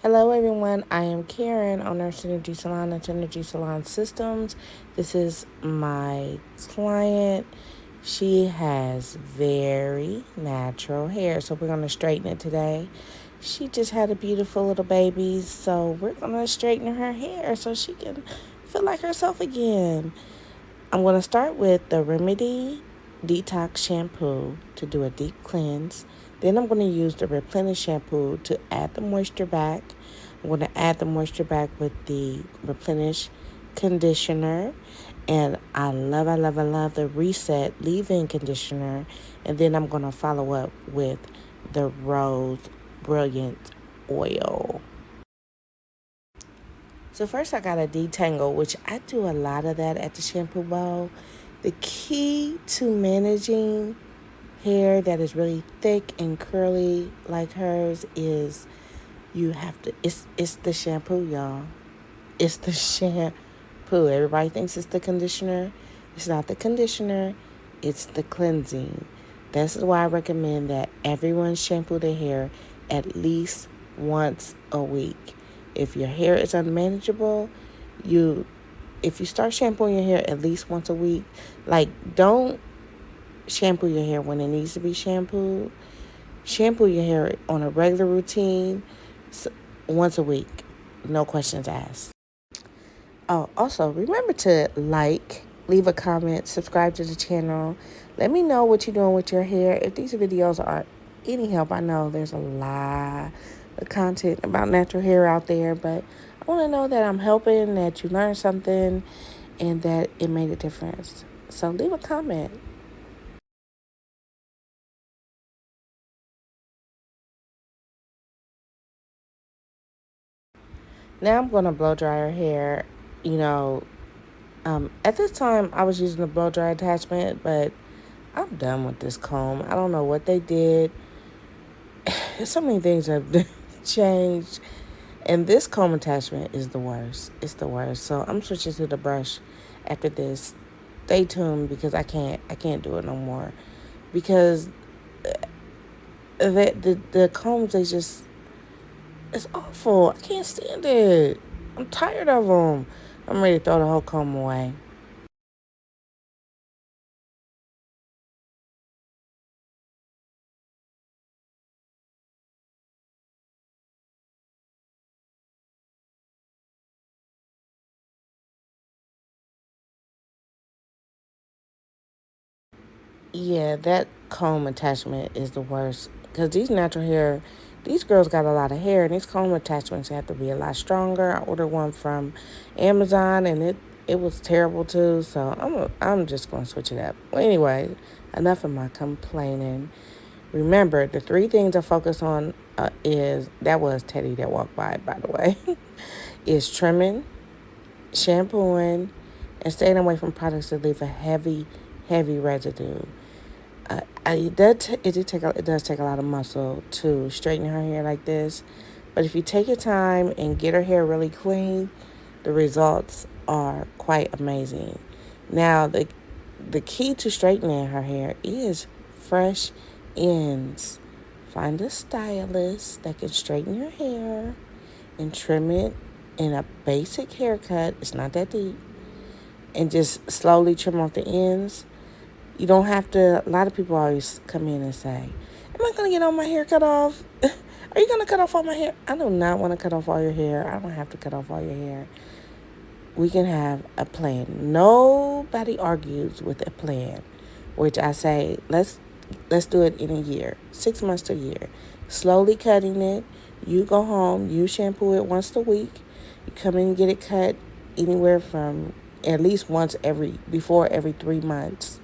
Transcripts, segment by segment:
Hello everyone, I am Karen, owner of SYNERGI Salon and SYNERGI Salon Systems. This is my client. She has very natural hair, so we're going to straighten it today. She just had a beautiful little baby, so we're going to straighten her hair so she can feel like herself again. I'm going to start with the Remedy Detox Shampoo to do a deep cleanse. Then I'm going to use the Replenish Shampoo to add the moisture back. I'm going to add the moisture back with the Replenish Conditioner. And I love the Reset Leave-In Conditioner. And then I'm going to follow up with the Rose Brilliant Oil. So first I got a detangle, which I do a lot of that at the shampoo bowl. The key to managing hair that is really thick and curly like hers is you have to, it's the shampoo, y'all. It's the shampoo. Everybody thinks it's the conditioner. It's not the conditioner. It's the cleansing. That's why I recommend that everyone shampoo their hair at least once a week. If your hair is unmanageable, if you start shampooing your hair at least once a week, don't shampoo your hair when it needs to be shampooed. Shampoo your hair on a regular routine once a week. No questions asked. Oh, also, remember to leave a comment, subscribe to the channel. Let me know what you're doing with your hair. If these videos are any help, I know there's a lot of content about natural hair out there, but I want to know that I'm helping, that you learned something, and that it made a difference. So leave a comment. Now I'm going to blow dry her hair. At this time, I was using the blow dry attachment, but I'm done with this comb. I don't know what they did. So many things have changed. And this comb attachment is the worst. It's the worst. So I'm switching to the brush after this. Stay tuned because I can't do it no more. Because the combs, it's awful. I can't stand it. I'm tired of them. I'm ready to throw the whole comb away. Yeah, that comb attachment is the worst. Because these girls got a lot of hair, and these comb attachments have to be a lot stronger. I ordered one from Amazon, and it was terrible too. So I'm just going to switch it up. Well, anyway, enough of my complaining. Remember, the three things I focus on that was Teddy that walked by the way, is trimming, shampooing, and staying away from products that leave a heavy residue. It does take a lot of muscle to straighten her hair like this, but if you take your time and get her hair really clean, the results are quite amazing. Now, the key to straightening her hair is fresh ends. Find a stylist that can straighten your hair and trim it in a basic haircut. It's not that deep. And just slowly trim off the ends. You don't have to. A lot of people always come in and say, am I going to get all my hair cut off? Are you going to cut off all my hair? I do not want to cut off all your hair. I don't have to cut off all your hair. We can have a plan. Nobody argues with a plan, which I say, let's do it in a year, 6 months to a year. Slowly cutting it. You go home. You shampoo it once a week. You come in and get it cut anywhere from at least before every 3 months.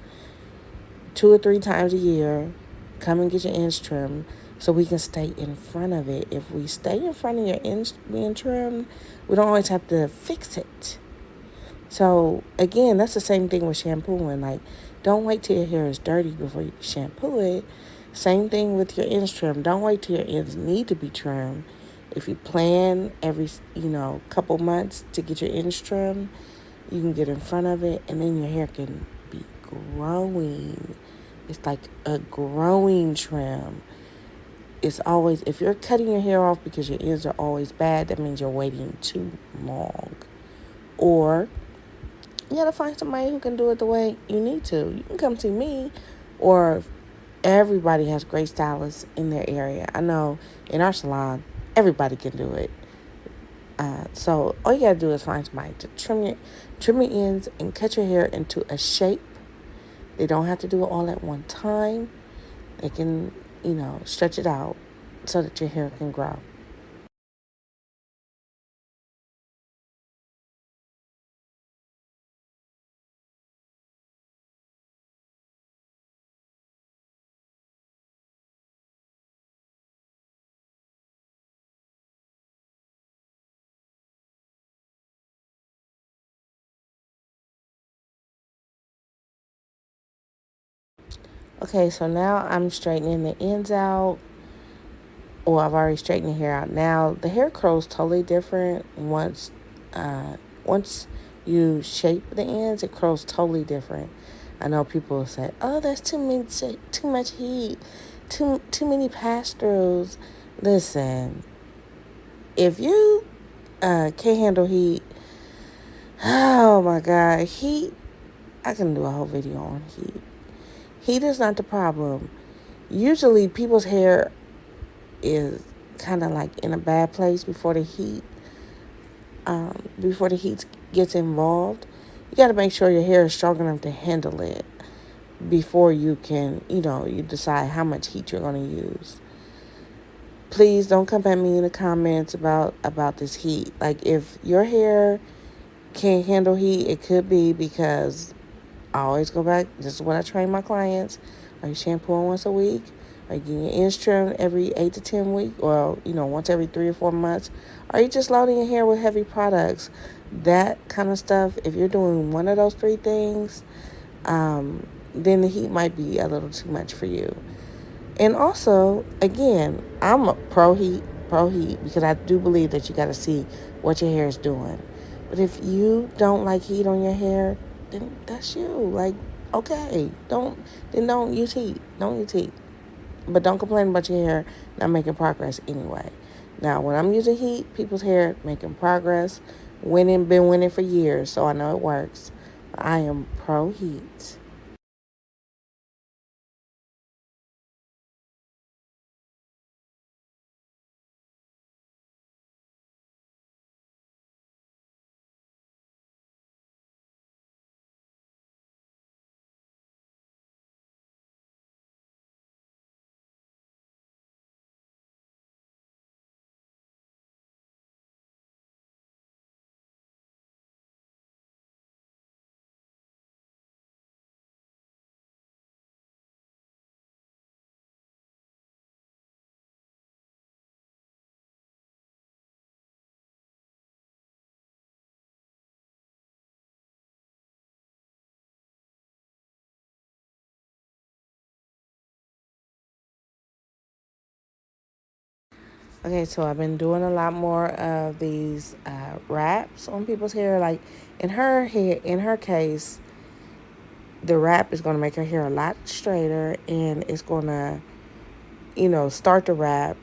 2 or 3 times a year, come and get your ends trimmed so we can stay in front of it. If we stay in front of your ends being trimmed, we don't always have to fix it. So, again, that's the same thing with shampooing. Don't wait till your hair is dirty before you shampoo it. Same thing with your ends trim. Don't wait till your ends need to be trimmed. If you plan every, couple months to get your ends trimmed, you can get in front of it, and then your hair can be growing. It's like a growing trim. it's always, if you're cutting your hair off because your ends are always bad, that means you're waiting too long. Or you gotta find somebody who can do it the way you need to. You can come see me, or everybody has great stylists in their area. I know in our salon, everybody can do it. So all you gotta do is find somebody to trim your ends and cut your hair into a shape. They don't have to do it all at one time. They can, stretch it out so that your hair can grow. Okay, so now I'm straightening the ends out. Or I've already straightened the hair out. Now the hair curls totally different once you shape the ends. It curls totally different. I know people will say, "Oh, that's too much heat, too many pass throughs." Listen, if you can't handle heat, oh my God, heat. I can do a whole video on heat. Heat is not the problem. Usually, people's hair is kind of like in a bad place before the heat gets involved. You got to make sure your hair is strong enough to handle it before you can, you decide how much heat you're going to use. Please don't come at me in the comments about this heat. Like, if your hair can't handle heat, it could be because I always go back. This is what I train my clients. Are you shampooing once a week? Are you getting your ends trimmed every 8 to 10 weeks? Or, once every 3 or 4 months? Are you just loading your hair with heavy products? That kind of stuff. If you're doing one of those 3 things, then the heat might be a little too much for you. And also, again, I'm a pro heat, because I do believe that you got to see what your hair is doing. But if you don't like heat on your hair, then that's you. Like, okay, don't use heat. Don't use heat. But don't complain about your hair not making progress anyway. Now, when I'm using heat, people's hair making progress, been winning for years, so I know it works. I am pro heat. Okay, so I've been doing a lot more of these wraps on people's hair. Like in her case, the wrap is going to make her hair a lot straighter, and it's going to, start the wrap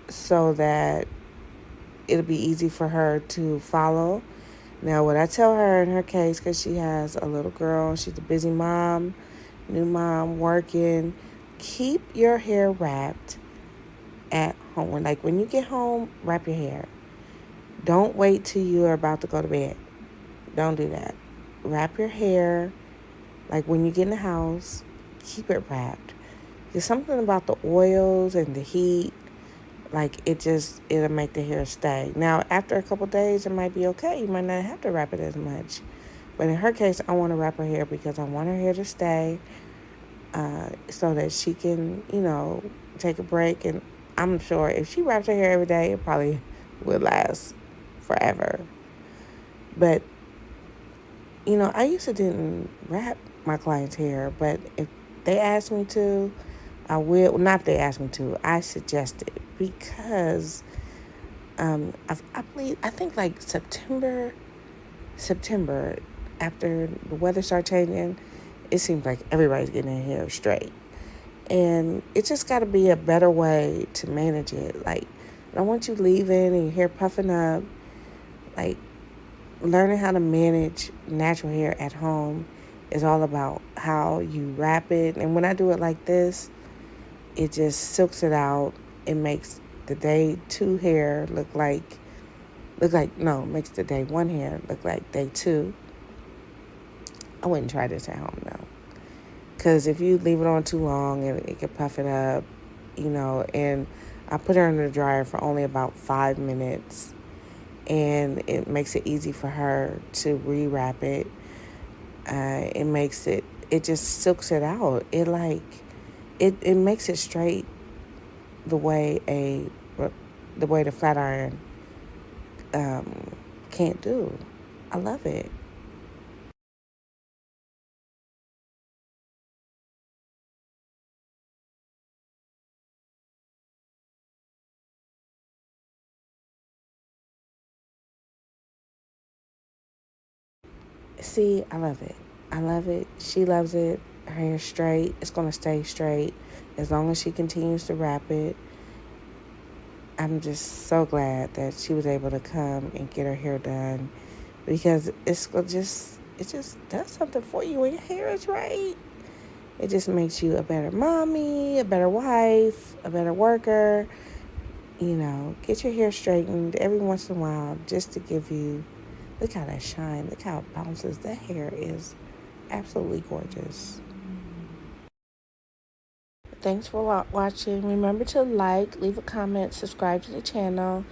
so that it'll be easy for her to follow. Now, what I tell her in her case, because she has a little girl, she's a busy mom, new mom, working, keep your hair wrapped at home. Like, when you get home, wrap your hair. Don't wait till you're about to go to bed. Don't do that. Wrap your hair. Like, when you get in the house, keep it wrapped. There's something about the oils and the heat. Like, it'll make the hair stay. Now, after a couple days, it might be okay. You might not have to wrap it as much. But in her case, I want to wrap her hair because I want her hair to stay so that she can, take a break. And I'm sure if she wraps her hair every day, it probably would last forever. But, I used to didn't wrap my clients' hair. But if they asked me to, I will. Not if they asked me to. I suggest it because I think like September, after the weather started changing, it seems like everybody's getting their hair straight. And it just got to be a better way to manage it. Like, I don't want you leaving and your hair puffing up. Like, learning how to manage natural hair at home is all about how you wrap it. And when I do it like this, it just silks it out. It makes the day two hair makes the day one hair look like day two. I wouldn't try this at home though. Because if you leave it on too long, it can puff it up, and I put her in the dryer for only about 5 minutes, and it makes it easy for her to rewrap it. It just silks it out. It makes it straight the way the flat iron can't do. I love it. See, I love it. I love it. She loves it. Her hair's straight. It's going to stay straight as long as she continues to wrap it. I'm just so glad that she was able to come and get her hair done because it just does something for you when your hair is right. It just makes you a better mommy, a better wife, a better worker. Get your hair straightened every once in a while just to give you, look how that shine, look how it bounces. That hair is absolutely gorgeous. Thanks for watching. Remember to like, leave a comment, subscribe to the channel.